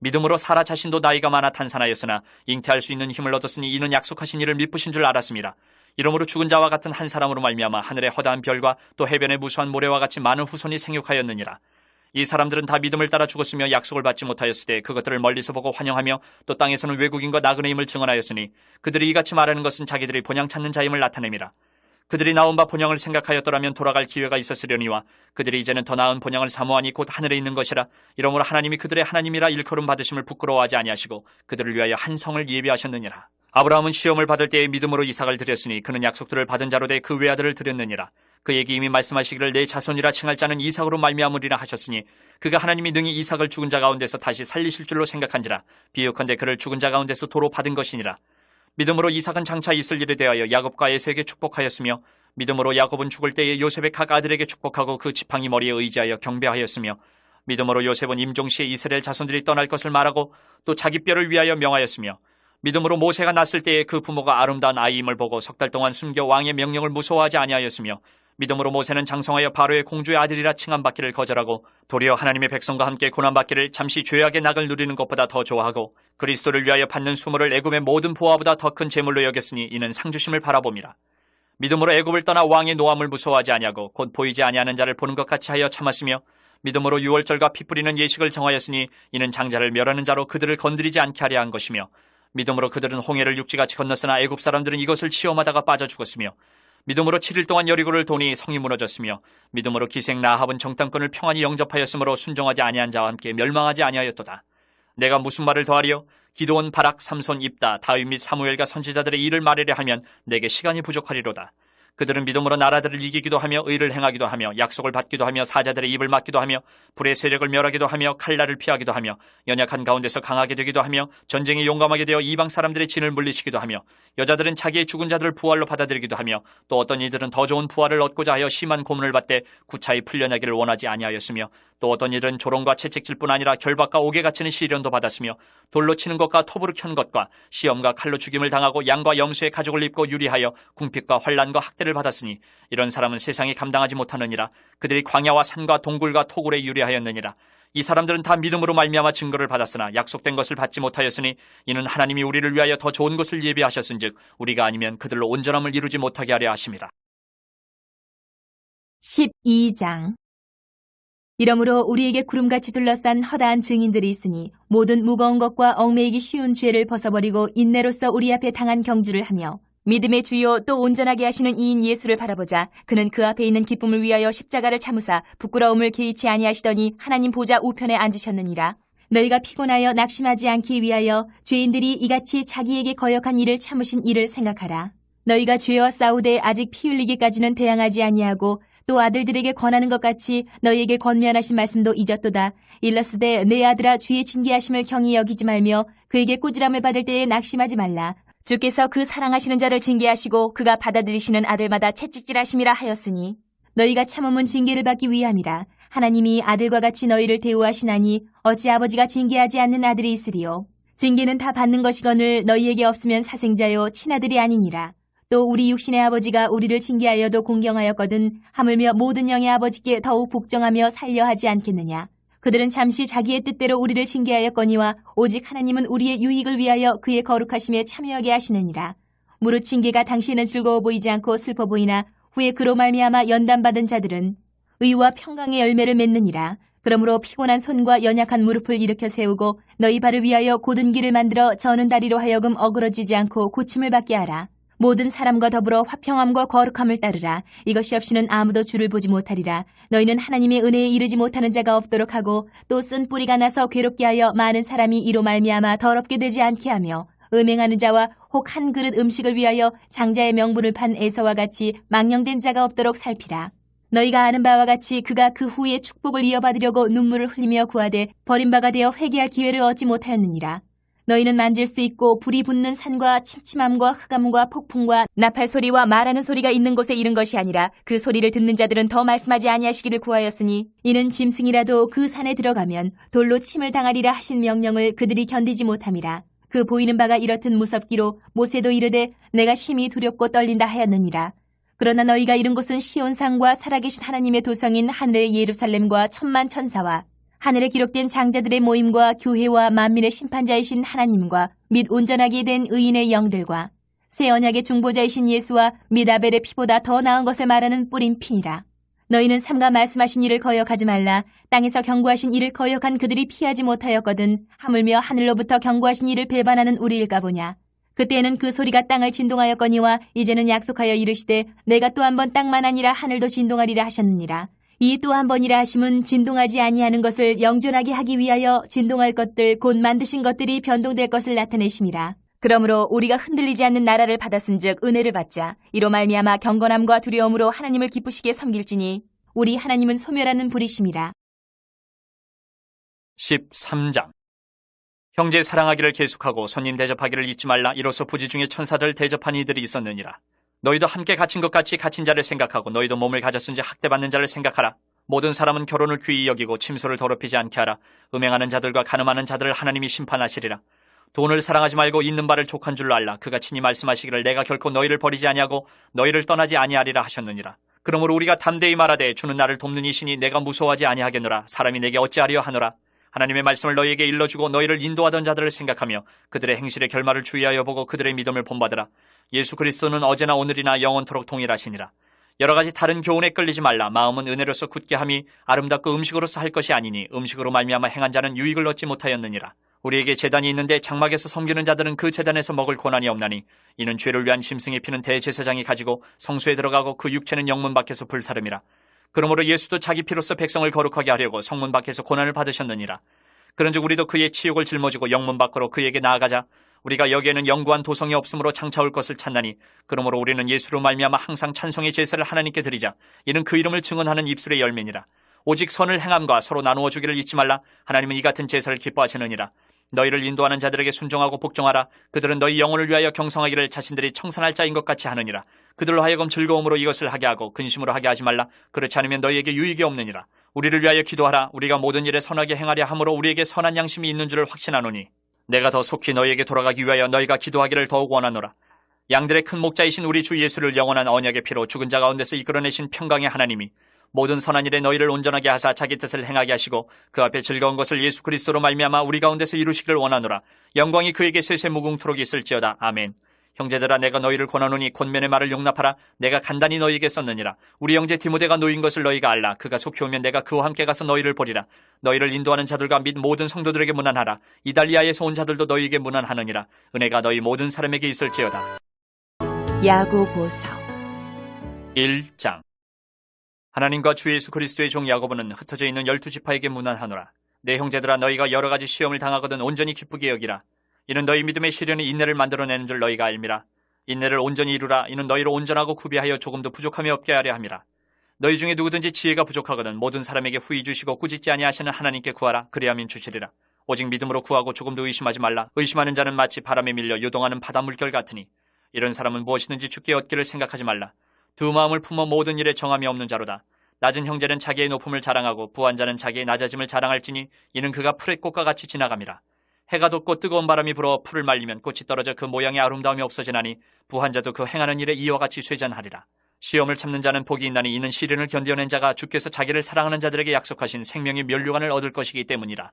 B: 믿음으로 사라 자신도 나이가 많아 탄산하였으나 잉태할 수 있는 힘을 얻었으니 이는 약속하신 이를 미쁘신 줄 알았습니다. 이러므로 죽은 자와 같은 한 사람으로 말미암아 하늘의 허다한 별과 또 해변의 무수한 모래와 같이 많은 후손이 생육하였느니라. 이 사람들은 다 믿음을 따라 죽었으며 약속을 받지 못하였을 때 그것들을 멀리서 보고 환영하며 또 땅에서는 외국인과 나그네임을 증언하였으니 그들이 이같이 말하는 것은 자기들이 본향 찾는 자임을 나타냅니다. 그들이 나온 바 본향을 생각하였더라면 돌아갈 기회가 있었으려니와 그들이 이제는 더 나은 본향을 사모하니 곧 하늘에 있는 것이라. 이러므로 하나님이 그들의 하나님이라 일컬음 받으심을 부끄러워하지 아니하시고 그들을 위하여 한 성을 예비하셨느니라. 아브라함은 시험을 받을 때에 믿음으로 이삭을 드렸으니 그는 약속들을 받은 자로 돼 그 외아들을 드렸느니라. 그에게 이미 말씀하시기를 내 자손이라 칭할 자는 이삭으로 말미암으리라 하셨으니 그가 하나님이 능히 이삭을 죽은 자 가운데서 다시 살리실 줄로 생각한지라. 비유컨대 그를 죽은 자 가운데서 도로 받은 것이니라. 믿음으로 이삭은 장차 있을 일에 대하여 야곱과 에서에게 축복하였으며 믿음으로 야곱은 죽을 때에 요셉의 각 아들에게 축복하고 그 지팡이 머리에 의지하여 경배하였으며 믿음으로 요셉은 임종시에 이스라엘 자손들이 떠날 것을 말하고 또 자기 뼈를 위하여 명하였으며 믿음으로 모세가 났을 때에 그 부모가 아름다운 아이임을 보고 석 달 동안 숨겨 왕의 명령을 무서워하지 아니하였으며 믿음으로 모세는 장성하여 바로의 공주의 아들이라 칭함받기를 거절하고 도리어 하나님의 백성과 함께 고난받기를 잠시 죄악의 낙을 누리는 것보다 더 좋아하고 그리스도를 위하여 받는 수모를 애굽의 모든 보화보다 더 큰 재물로 여겼으니 이는 상주심을 바라봄이라. 믿음으로 애굽을 떠나 왕의 노함을 무서워하지 아니하고 곧 보이지 아니하는 자를 보는 것 같이 하여 참았으며 믿음으로 유월절과 피 뿌리는 예식을 정하였으니 이는 장자를 멸하는 자로 그들을 건드리지 않게 하려 한 것이며 믿음으로 그들은 홍해를 육지같이 건넜으나 애굽 사람들은 이것을 시험하다가 빠져 죽었으며 믿음으로 7일 동안 여리고를 도니 성이 무너졌으며 믿음으로 기생 라합은 정탐꾼을 평안히 영접하였으므로 순종하지 아니한 자와 함께 멸망하지 아니하였도다. 내가 무슨 말을 더하리요? 기드온, 바락, 삼손, 입다, 다윗 및 사무엘과 선지자들의 일을 말하려 하면 내게 시간이 부족하리로다. 그들은 믿음으로 나라들을 이기기도 하며 의를 행하기도 하며 약속을 받기도 하며 사자들의 입을 막기도 하며 불의 세력을 멸하기도 하며 칼날을 피하기도 하며 연약한 가운데서 강하게 되기도 하며 전쟁에 용감하게 되어 이방 사람들의 진을 물리치기도 하며 여자들은 자기의 죽은 자들을 부활로 받아들이기도 하며 또 어떤 이들은 더 좋은 부활을 얻고자 하여 심한 고문을 받되 구차히 풀려나기를 원하지 아니하였으며 또 어떤 이들은 조롱과 채찍질뿐 아니라 결박과 옥에 갇히는 시련도 받았으며 돌로 치는 것과 톱으로 켠 것과 시험과 칼로 죽임을 당하고 양과 염소의 가죽을 입고 유리하여 궁핍과 환난과 학대를 받았으니 이런 사람은 세상이 감당하지 못하느니라. 그들이 광야와 산과 동굴과 토굴에 유리하였느니라. 이 사람들은 다 믿음으로 말미암아 증거를 받았으나 약속된 것을 받지 못하였으니 이는 하나님이 우리를 위하여 더 좋은 것을 예비하셨은즉 우리가 아니면 그들로 온전함을 이루지 못하게 하려 하심이라.
A: 12장. 이러므로 우리에게 구름같이 둘러싼 허다한 증인들이 있으니 모든 무거운 것과 얽매이기 쉬운 죄를 벗어버리고 인내로써 우리 앞에 당한 경주를 하며 믿음의 주요 또 온전하게 하시는 이인 예수를 바라보자. 그는 그 앞에 있는 기쁨을 위하여 십자가를 참으사 부끄러움을 개의치 아니하시더니 하나님 보좌 우편에 앉으셨느니라. 너희가 피곤하여 낙심하지 않기 위하여 죄인들이 이같이 자기에게 거역한 일을 참으신 이를 생각하라. 너희가 죄와 싸우되 아직 피 흘리기까지는 대항하지 아니하고 또 아들들에게 권하는 것 같이 너희에게 권면하신 말씀도 잊었도다. 일러스되 내 아들아 주의 징계하심을 경히 여기지 말며 그에게 꾸지람을 받을 때에 낙심하지 말라. 주께서 그 사랑하시는 자를 징계하시고 그가 받아들이시는 아들마다 채찍질하심이라 하였으니 너희가 참음은 징계를 받기 위함이라. 하나님이 아들과 같이 너희를 대우하시나니 어찌 아버지가 징계하지 않는 아들이 있으리요. 징계는 다 받는 것이거늘 너희에게 없으면 사생자요 친아들이 아니니라. 또 우리 육신의 아버지가 우리를 징계하여도 공경하였거든 하물며 모든 영의 아버지께 더욱 복종하며 살려 하지 않겠느냐. 그들은 잠시 자기의 뜻대로 우리를 징계하였거니와 오직 하나님은 우리의 유익을 위하여 그의 거룩하심에 참여하게 하시느니라. 무릇 징계가 당시에는 즐거워 보이지 않고 슬퍼 보이나 후에 그로 말미암아 연단받은 자들은 의와 평강의 열매를 맺느니라. 그러므로 피곤한 손과 연약한 무릎을 일으켜 세우고 너희 발을 위하여 곧은 길을 만들어 저는 다리로 하여금 어그러지지 않고 고침을 받게 하라. 모든 사람과 더불어 화평함과 거룩함을 따르라. 이것이 없이는 아무도 주를 보지 못하리라. 너희는 하나님의 은혜에 이르지 못하는 자가 없도록 하고 또 쓴 뿌리가 나서 괴롭게 하여 많은 사람이 이로 말미암아 더럽게 되지 않게 하며 음행하는 자와 혹 한 그릇 음식을 위하여 장자의 명분을 판 에서와 같이 망령된 자가 없도록 살피라. 너희가 아는 바와 같이 그가 그 후에 축복을 이어받으려고 눈물을 흘리며 구하되 버림바가 되어 회개할 기회를 얻지 못하였느니라. 너희는 만질 수 있고 불이 붙는 산과 침침함과 흑암과 폭풍과 나팔 소리와 말하는 소리가 있는 곳에 이른 것이 아니라 그 소리를 듣는 자들은 더 말씀하지 아니하시기를 구하였으니 이는 짐승이라도 그 산에 들어가면 돌로 침을 당하리라 하신 명령을 그들이 견디지 못함이라. 그 보이는 바가 이렇듯 무섭기로 모세도 이르되 내가 심히 두렵고 떨린다 하였느니라. 그러나 너희가 이른 곳은 시온산과 살아계신 하나님의 도성인 하늘의 예루살렘과 천만 천사와 하늘에 기록된 장자들의 모임과 교회와 만민의 심판자이신 하나님과 및 온전하게 된 의인의 영들과 새 언약의 중보자이신 예수와 및 아벨의 피보다 더 나은 것을 말하는 뿌린 피니라. 너희는 삼가 말씀하신 일을 거역하지 말라. 땅에서 경고하신 일을 거역한 그들이 피하지 못하였거든 하물며 하늘로부터 경고하신 일을 배반하는 우리일까 보냐. 그때는 그 소리가 땅을 진동하였거니와 이제는 약속하여 이르시되 내가 또 한 번 땅만 아니라 하늘도 진동하리라 하셨느니라. 이 또 한 번이라 하심은 진동하지 아니하는 것을 영존하게 하기 위하여 진동할 것들 곧 만드신 것들이 변동될 것을 나타내심이라. 그러므로 우리가 흔들리지 않는 나라를 받았은즉 은혜를 받자. 이로 말미암아 경건함과 두려움으로 하나님을 기쁘시게 섬길지니 우리 하나님은 소멸하는 불이심이라.
B: 13장. 형제 사랑하기를 계속하고 손님 대접하기를 잊지 말라. 이로써 부지 중에 천사들 대접한 이들이 있었느니라. 너희도 함께 갇힌 것 같이 갇힌 자를 생각하고 너희도 몸을 가졌은지 학대받는 자를 생각하라. 모든 사람은 결혼을 귀히 여기고 침소를 더럽히지 않게 하라. 음행하는 자들과 간음하는 자들을 하나님이 심판하시리라. 돈을 사랑하지 말고 있는 바를 족한 줄로 알라. 그가 친히 말씀하시기를 내가 결코 너희를 버리지 아니하고 너희를 떠나지 아니하리라 하셨느니라. 그러므로 우리가 담대히 말하되 주는 나를 돕는 이시니 내가 무서워하지 아니하겠노라. 사람이 내게 어찌하리요 하노라. 하나님의 말씀을 너희에게 일러주고 너희를 인도하던 자들을 생각하며 그들의 행실의 결말을 주의하여 보고 그들의 믿음을 본받으라. 예수 그리스도는 어제나 오늘이나 영원토록 동일하시니라. 여러 가지 다른 교훈에 끌리지 말라. 마음은 은혜로서 굳게 함이 아름답고 음식으로서 할 것이 아니니 음식으로 말미암아 행한 자는 유익을 얻지 못하였느니라. 우리에게 제단이 있는데 장막에서 섬기는 자들은 그 제단에서 먹을 고난이 없나니 이는 죄를 위한 짐승의 피는 대제사장이 가지고 성소에 들어가고 그 육체는 영문 밖에서 불사름이라. 그러므로 예수도 자기 피로써 백성을 거룩하게 하려고 성문 밖에서 고난을 받으셨느니라. 그런즉 우리도 그의 치욕을 짊어지고 영문 밖으로 그에게 나아가자. 우리가 여기에는 영구한 도성이 없으므로 장차올 것을 찾나니 그러므로 우리는 예수로 말미암아 항상 찬송의 제사를 하나님께 드리자. 이는 그 이름을 증언하는 입술의 열매니라. 오직 선을 행함과 서로 나누어 주기를 잊지 말라. 하나님은 이 같은 제사를 기뻐하시느니라. 너희를 인도하는 자들에게 순종하고 복종하라. 그들은 너희 영혼을 위하여 경성하기를 자신들이 청산할 자인 것 같이 하느니라. 그들로 하여금 즐거움으로 이것을 하게 하고 근심으로 하게 하지 말라. 그렇지 않으면 너희에게 유익이 없느니라. 우리를 위하여 기도하라. 우리가 모든 일에 선하게 행하려 함으로 우리에게 선한 양심이 있는 줄을 확신하노니 내가 더 속히 너희에게 돌아가기 위하여 너희가 기도하기를 더욱 원하노라. 양들의 큰 목자이신 우리 주 예수를 영원한 언약의 피로 죽은 자 가운데서 이끌어내신 평강의 하나님이 모든 선한 일에 너희를 온전하게 하사 자기 뜻을 행하게 하시고 그 앞에 즐거운 것을 예수 그리스도로 말미암아 우리 가운데서 이루시기를 원하노라. 영광이 그에게 세세 무궁토록 있을지어다. 아멘. 형제들아 내가 너희를 권하노니 권면의 말을 용납하라. 내가 간단히 너희에게 썼느니라. 우리 형제 디모데가 놓인 것을 너희가 알라. 그가 속히 오면 내가 그와 함께 가서 너희를 보리라. 너희를 인도하는 자들과 및 모든 성도들에게 문안하라. 이달리아에서 온 자들도 너희에게 문안하느니라. 은혜가 너희 모든 사람에게 있을지어다.
A: 야고보서
B: 1장. 하나님과 주 예수 그리스도의 종 야고보는 흩어져 있는 12지파에게 문안하노라. 내 형제들아 너희가 여러 가지 시험을 당하거든 온전히 기쁘게 여기라. 이는 너희 믿음의 시련이 인내를 만들어내는 줄 너희가 알미라. 인내를 온전히 이루라. 이는 너희를 온전하고 구비하여 조금도 부족함이 없게 하려 함이라. 너희 중에 누구든지 지혜가 부족하거든 모든 사람에게 후히 주시고 꾸짖지 아니하시는 하나님께 구하라. 그리하면 주시리라. 오직 믿음으로 구하고 조금도 의심하지 말라. 의심하는 자는 마치 바람에 밀려 요동하는 바다 물결 같으니 이런 사람은 무엇이든지 주께 얻기를 생각하지 말라. 두 마음을 품어 모든 일에 정함이 없는 자로다. 낮은 형제는 자기의 높음을 자랑하고 부한 자는 자기의 낮아짐을 자랑할지니 이는 그가 풀의 꽃과 같이 지나감이라. 해가 돋고 뜨거운 바람이 불어 풀을 말리면 꽃이 떨어져 그 모양의 아름다움이 없어지나니 부한 자도 그 행하는 일에 이와 같이 쇠잔하리라. 시험을 참는 자는 복이 있나니 이는 시련을 견뎌낸 자가 주께서 자기를 사랑하는 자들에게 약속하신 생명의 면류관을 얻을 것이기 때문이라.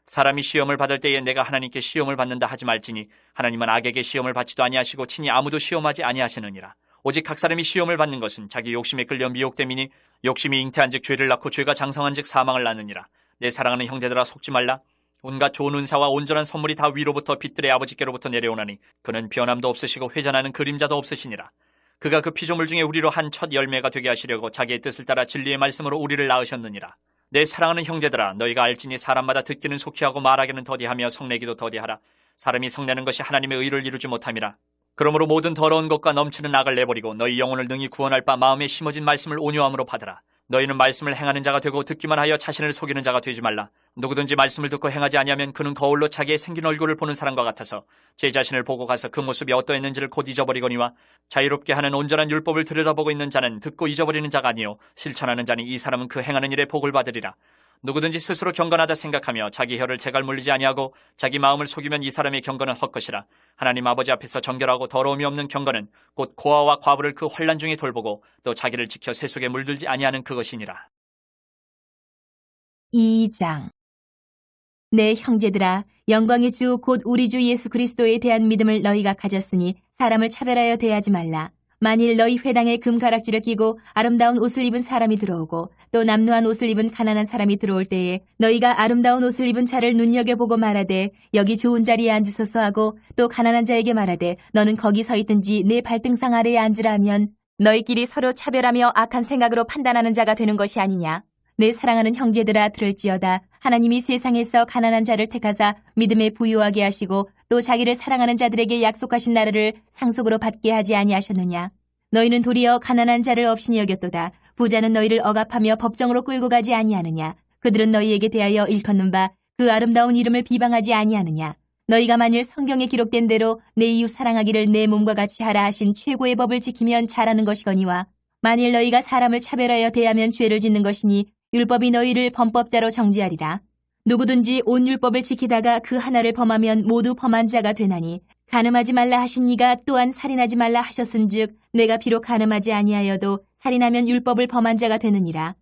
B: 사람이 시험을 받을 때에 내가 하나님께 시험을 받는다 하지 말지니 하나님은 악에게 시험을 받지도 아니하시고 친히 아무도 시험하지 아니하시느니라. 오직 각 사람이 시험을 받는 것은 자기 욕심에 끌려 미혹됨이니 욕심이 잉태한즉 죄를 낳고 죄가 장성한즉 사망을 낳느니라. 내 사랑하는 형제들아 속지 말라. 온갖 좋은 은사와 온전한 선물이 다 위로부터 빛들의 아버지께로부터 내려오나니 그는 변함도 없으시고 회전하는 그림자도 없으시니라. 그가 그 피조물 중에 우리로 한 첫 열매가 되게 하시려고 자기의 뜻을 따라 진리의 말씀으로 우리를 낳으셨느니라. 내 사랑하는 형제들아 너희가 알지니 사람마다 듣기는 속히 하고 말하기는 더디하며 성내기도 더디하라. 사람이 성내는 것이 하나님의 의를 이루지 못함이라. 그러므로 모든 더러운 것과 넘치는 악을 내버리고 너희 영혼을 능히 구원할 바 마음에 심어진 말씀을 온유함으로 받으라. 너희는 말씀을 행하는 자가 되고 듣기만 하여 자신을 속이는 자가 되지 말라. 누구든지 말씀을 듣고 행하지 아니하면 그는 거울로 자기의 생긴 얼굴을 보는 사람과 같아서 제 자신을 보고 가서 그 모습이 어떠했는지를 곧 잊어버리거니와 자유롭게 하는 온전한 율법을 들여다보고 있는 자는 듣고 잊어버리는 자가 아니요 실천하는 자니 이 사람은 그 행하는 일에 복을 받으리라. 누구든지 스스로 경건하다 생각하며 자기 혀를 제갈 물리지 아니하고 자기 마음을 속이면 이 사람의 경건은 헛것이라. 하나님 아버지 앞에서 정결하고 더러움이 없는 경건은 곧 고아와 과부를 그 환난 중에 돌보고 또 자기를 지켜 세속에 물들지 아니하는 그것이니라.
A: 2장. 내 형제들아 영광의 주 곧 우리 주 예수 그리스도에 대한 믿음을 너희가 가졌으니 사람을 차별하여 대하지 말라. 만일 너희 회당에 금가락지를 끼고 아름다운 옷을 입은 사람이 들어오고 또 남루한 옷을 입은 가난한 사람이 들어올 때에 너희가 아름다운 옷을 입은 자를 눈여겨보고 말하되 여기 좋은 자리에 앉으소서 하고 또 가난한 자에게 말하되 너는 거기 서 있든지 내 발등상 아래에 앉으라 하면 너희끼리 서로 차별하며 악한 생각으로 판단하는 자가 되는 것이 아니냐. 내 사랑하는 형제들아 들을지어다. 하나님이 세상에서 가난한 자를 택하사 믿음에 부유하게 하시고 또 자기를 사랑하는 자들에게 약속하신 나라를 상속으로 받게 하지 아니하셨느냐. 너희는 도리어 가난한 자를 업신이 여겼도다. 부자는 너희를 억압하며 법정으로 끌고 가지 아니하느냐. 그들은 너희에게 대하여 일컫는 바 그 아름다운 이름을 비방하지 아니하느냐. 너희가 만일 성경에 기록된 대로 내 이웃 사랑하기를 내 몸과 같이 하라 하신 최고의 법을 지키면 잘하는 것이거니와 만일 너희가 사람을 차별하여 대하면 죄를 짓는 것이니 율법이 너희를 범법자로 정죄하리라. 누구든지 온 율법을 지키다가 그 하나를 범하면 모두 범한 자가 되나니 간음하지 말라 하신 이가 또한 살인하지 말라 하셨은즉 내가 비록 간음하지 아니하여도 살인하면 율법을 범한 자가 되느니라.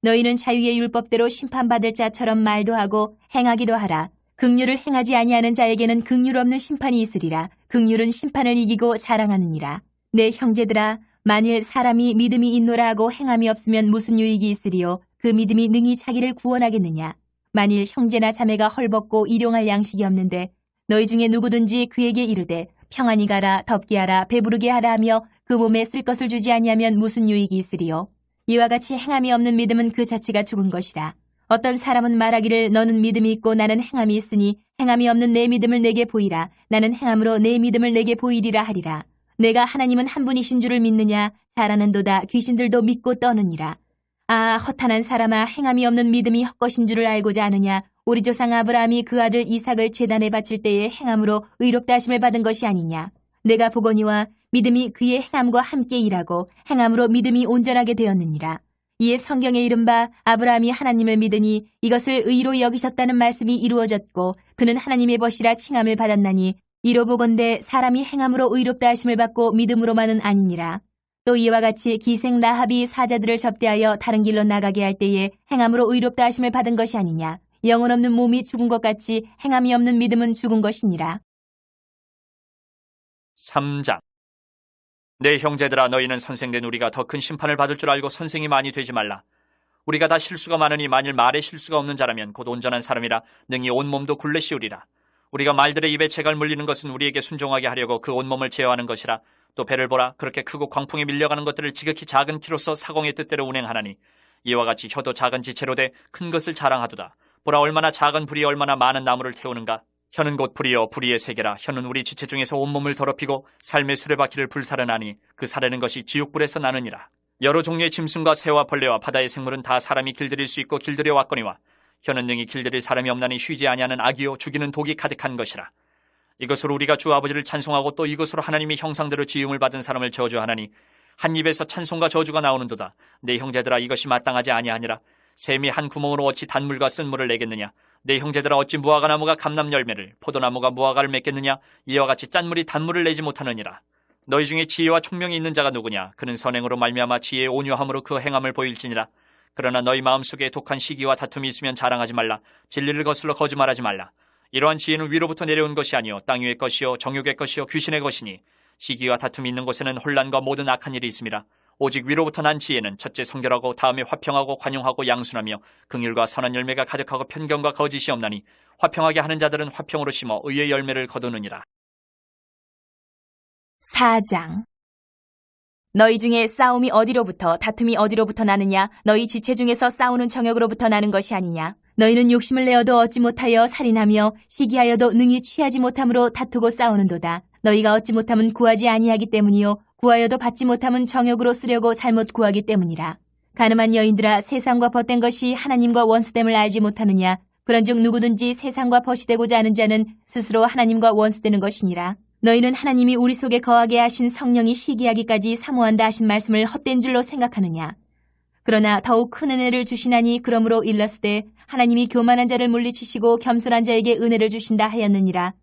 A: 너희는 자유의 율법대로 심판받을 자처럼 말도 하고 행하기도 하라. 긍휼을 행하지 아니하는 자에게는 긍휼 없는 심판이 있으리라. 긍휼은 심판을 이기고 자랑하느니라. 내 형제들아 만일 사람이 믿음이 있노라 하고 행함이 없으면 무슨 유익이 있으리요. 그 믿음이 능히 자기를 구원하겠느냐. 만일 형제나 자매가 헐벗고 일용할 양식이 없는데 너희 중에 누구든지 그에게 이르되 평안히 가라 덥게 하라 배부르게 하라 하며 그 몸에 쓸 것을 주지 아니하면 무슨 유익이 있으리요. 이와 같이 행함이 없는 믿음은 그 자체가 죽은 것이라. 어떤 사람은 말하기를 너는 믿음이 있고 나는 행함이 있으니 행함이 없는 내 믿음을 내게 보이라. 나는 행함으로 내 믿음을 내게 보이리라 하리라. 내가 하나님은 한 분이신 줄을 믿느냐. 잘하는도다 귀신들도 믿고 떠느니라. 아 허탄한 사람아 행함이 없는 믿음이 헛것인 줄을 알고자 하느냐. 우리 조상 아브라함이 그 아들 이삭을 제단에 바칠 때에 행함으로 의롭다 하심을 받은 것이 아니냐. 내가 보거니와 믿음이 그의 행함과 함께 일하고 행함으로 믿음이 온전하게 되었느니라. 이에 성경에 이른 바 아브라함이 하나님을 믿으니 이것을 의로 여기셨다는 말씀이 이루어졌고 그는 하나님의 벗이라 칭함을 받았나니 이로 보건대 사람이 행함으로 의롭다 하심을 받고 믿음으로만은 아니니라. 또 이와 같이 기생 라합이 사자들을 접대하여 다른 길로 나가게 할 때에 행함으로 의롭다 하심을 받은 것이 아니냐. 영혼 없는 몸이 죽은 것 같이 행함이 없는 믿음은 죽은 것이니라.
B: 3장. 내 형제들아 너희는 선생된 우리가 더 큰 심판을 받을 줄 알고 선생이 많이 되지 말라. 우리가 다 실수가 많으니 만일 말에 실수가 없는 자라면 곧 온전한 사람이라 능히 온몸도 굴레 씌우리라. 우리가 말들의 입에 재갈 물리는 것은 우리에게 순종하게 하려고 그 온몸을 제어하는 것이라. 또 배를 보라. 그렇게 크고 광풍에 밀려가는 것들을 지극히 작은 키로서 사공의 뜻대로 운행하나니 이와 같이 혀도 작은 지체로 돼 큰 것을 자랑하도다. 보라 얼마나 작은 불이 얼마나 많은 나무를 태우는가. 혀는 곧 불이여 불의의 세계라. 혀는 우리 지체 중에서 온몸을 더럽히고 삶의 수레바퀴를 불사르나니 그 사르는 것이 지옥불에서 나느니라. 여러 종류의 짐승과 새와 벌레와 바다의 생물은 다 사람이 길들일 수 있고 길들여 왔거니와 혀는 능히 길들일 사람이 없나니 쉬지 아니하는 악이요 죽이는 독이 가득한 것이라. 이것으로 우리가 주 아버지를 찬송하고 또 이것으로 하나님의 형상대로 지음을 받은 사람을 저주하나니 한 입에서 찬송과 저주가 나오는도다. 내 형제들아 이것이 마땅하지 아니하니라. 샘이 한 구멍으로 어찌 단물과 쓴물을 내겠느냐. 내 형제들아 어찌 무화과 나무가 감람 열매를 포도나무가 무화과를 맺겠느냐. 이와 같이 짠물이 단물을 내지 못하느니라. 너희 중에 지혜와 총명이 있는 자가 누구냐. 그는 선행으로 말미암아 지혜의 온유함으로 그 행함을 보일지니라. 그러나 너희 마음속에 독한 시기와 다툼이 있으면 자랑하지 말라. 진리를 거슬러 거짓말하지 말라. 이러한 지혜는 위로부터 내려온 것이 아니요 땅 위의 것이요 정욕의 것이요 귀신의 것이니 시기와 다툼이 있는 곳에는 혼란과 모든 악한 일이 있습니다. 오직 위로부터 난 지혜는 첫째 성결하고 다음에 화평하고 관용하고 양순하며 긍휼과 선한 열매가 가득하고 편견과 거짓이 없나니 화평하게 하는 자들은 화평으로 심어 의의 열매를 거두느니라.
A: 4장. 너희 중에 싸움이 어디로부터 다툼이 어디로부터 나느냐. 너희 지체 중에서 싸우는 정욕으로부터 나는 것이 아니냐. 너희는 욕심을 내어도 얻지 못하여 살인하며 시기하여도 능히 취하지 못함으로 다투고 싸우는도다. 너희가 얻지 못함은 구하지 아니하기 때문이요 구하여도 받지 못함은 정욕으로 쓰려고 잘못 구하기 때문이라. 가늠한 여인들아 세상과 벗된 것이 하나님과 원수됨을 알지 못하느냐. 그런즉 누구든지 세상과 벗이 되고자 하는 자는 스스로 하나님과 원수되는 것이니라. 너희는 하나님이 우리 속에 거하게 하신 성령이 시기하기까지 사모한다 하신 말씀을 헛된 줄로 생각하느냐. 그러나 더욱 큰 은혜를 주시나니 그러므로 일렀으되 하나님이 교만한 자를 물리치시고 겸손한 자에게 은혜를 주신다 하였느니라.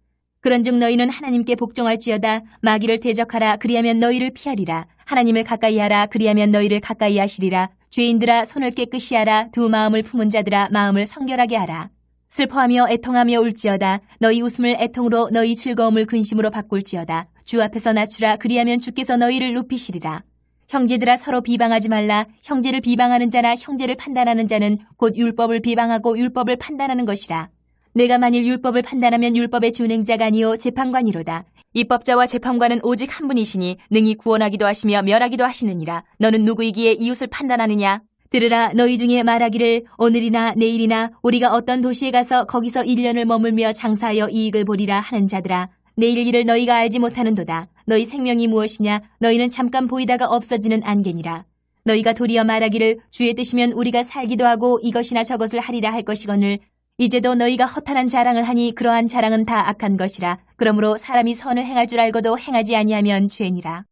A: 그런즉 너희는 하나님께 복종할지어다. 마귀를 대적하라. 그리하면 너희를 피하리라. 하나님을 가까이 하라. 그리하면 너희를 가까이 하시리라. 죄인들아 손을 깨끗이 하라. 두 마음을 품은 자들아 마음을 성결하게 하라. 슬퍼하며 애통하며 울지어다. 너희 웃음을 애통으로 너희 즐거움을 근심으로 바꿀지어다. 주 앞에서 낮추라. 그리하면 주께서 너희를 높이시리라. 형제들아 서로 비방하지 말라. 형제를 비방하는 자나 형제를 판단하는 자는 곧 율법을 비방하고 율법을 판단하는 것이라. 내가 만일 율법을 판단하면 율법의 준행자가 아니요 재판관이로다. 입법자와 재판관은 오직 한 분이시니 능히 구원하기도 하시며 멸하기도 하시느니라. 너는 누구이기에 이웃을 판단하느냐. 들으라. 너희 중에 말하기를 오늘이나 내일이나 우리가 어떤 도시에 가서 거기서 1년을 머물며 장사하여 이익을 보리라 하는 자들아. 내일 일을 너희가 알지 못하는도다. 너희 생명이 무엇이냐. 너희는 잠깐 보이다가 없어지는 안개니라. 너희가 도리어 말하기를 주의 뜻이면 우리가 살기도 하고 이것이나 저것을 하리라 할 것이거늘 이제도 너희가 허탄한 자랑을 하니 그러한 자랑은 다 악한 것이라. 그러므로 사람이 선을 행할 줄 알고도 행하지 아니하면 죄니라.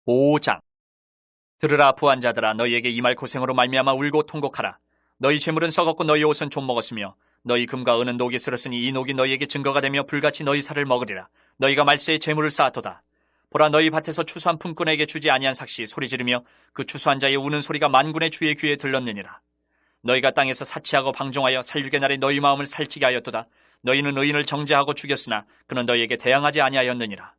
B: 5장. 들으라 부한자들아 너희에게 이 말 고생으로 말미암아 울고 통곡하라. 너희 재물은 썩었고 너희 옷은 좀 먹었으며 너희 금과 은은 녹이 쓸었으니 이 녹이 너희에게 증거가 되며 불같이 너희 살을 먹으리라. 너희가 말세에 재물을 쌓았도다. 보라 너희 밭에서 추수한 품꾼에게 주지 아니한 삭시 소리 지르며 그 추수한 자의 우는 소리가 만군의 주의 귀에 들렸느니라. 너희가 땅에서 사치하고 방종하여 살육의 날에 너희 마음을 살찌게 하였도다. 너희는 의인을 정죄하고 죽였으나 그는 너희에게 대항하지 아니하였느니라.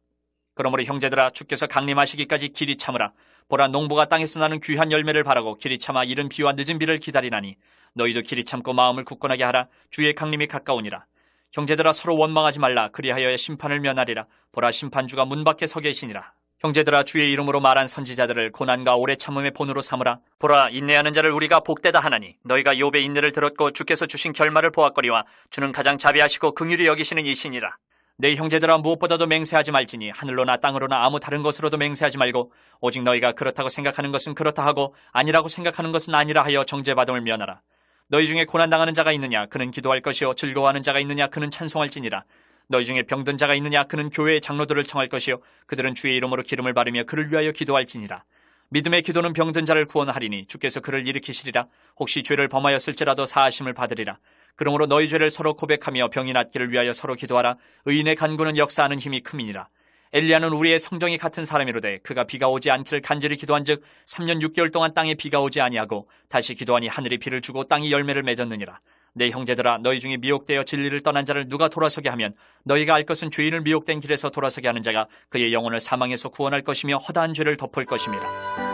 B: 그러므로 형제들아 주께서 강림하시기까지 길이 참으라. 보라 농부가 땅에서 나는 귀한 열매를 바라고 길이 참아 이른 비와 늦은 비를 기다리나니 너희도 길이 참고 마음을 굳건하게 하라. 주의 강림이 가까우니라. 형제들아 서로 원망하지 말라. 그리하여야 심판을 면하리라. 보라 심판주가 문 밖에 서 계시니라. 형제들아 주의 이름으로 말한 선지자들을 고난과 오래 참음의 본으로 삼으라. 보라 인내하는 자를 우리가 복되다 하나니 너희가 욥의 인내를 들었고 주께서 주신 결말을 보았거니와 주는 가장 자비하시고 긍휼히 여기시는 이시니라. 내 형제들아 무엇보다도 맹세하지 말지니 하늘로나 땅으로나 아무 다른 것으로도 맹세하지 말고 오직 너희가 그렇다고 생각하는 것은 그렇다 하고 아니라고 생각하는 것은 아니라 하여 정죄받음을 면하라. 너희 중에 고난당하는 자가 있느냐 그는 기도할 것이요 즐거워하는 자가 있느냐 그는 찬송할지니라. 너희 중에 병든 자가 있느냐 그는 교회의 장로들을 청할 것이요 그들은 주의 이름으로 기름을 바르며 그를 위하여 기도할지니라. 믿음의 기도는 병든 자를 구원하리니 주께서 그를 일으키시리라. 혹시 죄를 범하였을지라도 사하심을 받으리라. 그러므로 너희 죄를 서로 고백하며 병이 낫기를 위하여 서로 기도하라. 의인의 간구는 역사하는 힘이 큼이니라. 엘리야는 우리의 성정이 같은 사람이로되 그가 비가 오지 않기를 간절히 기도한즉 3년 6개월 동안 땅에 비가 오지 아니하고 다시 기도하니 하늘이 비를 주고 땅이 열매를 맺었느니라. 내 형제들아 너희 중에 미혹되어 진리를 떠난 자를 누가 돌아서게 하면 너희가 알 것은 죄인을 미혹된 길에서 돌아서게 하는 자가 그의 영혼을 사망에서 구원할 것이며 허다한 죄를 덮을 것임이라.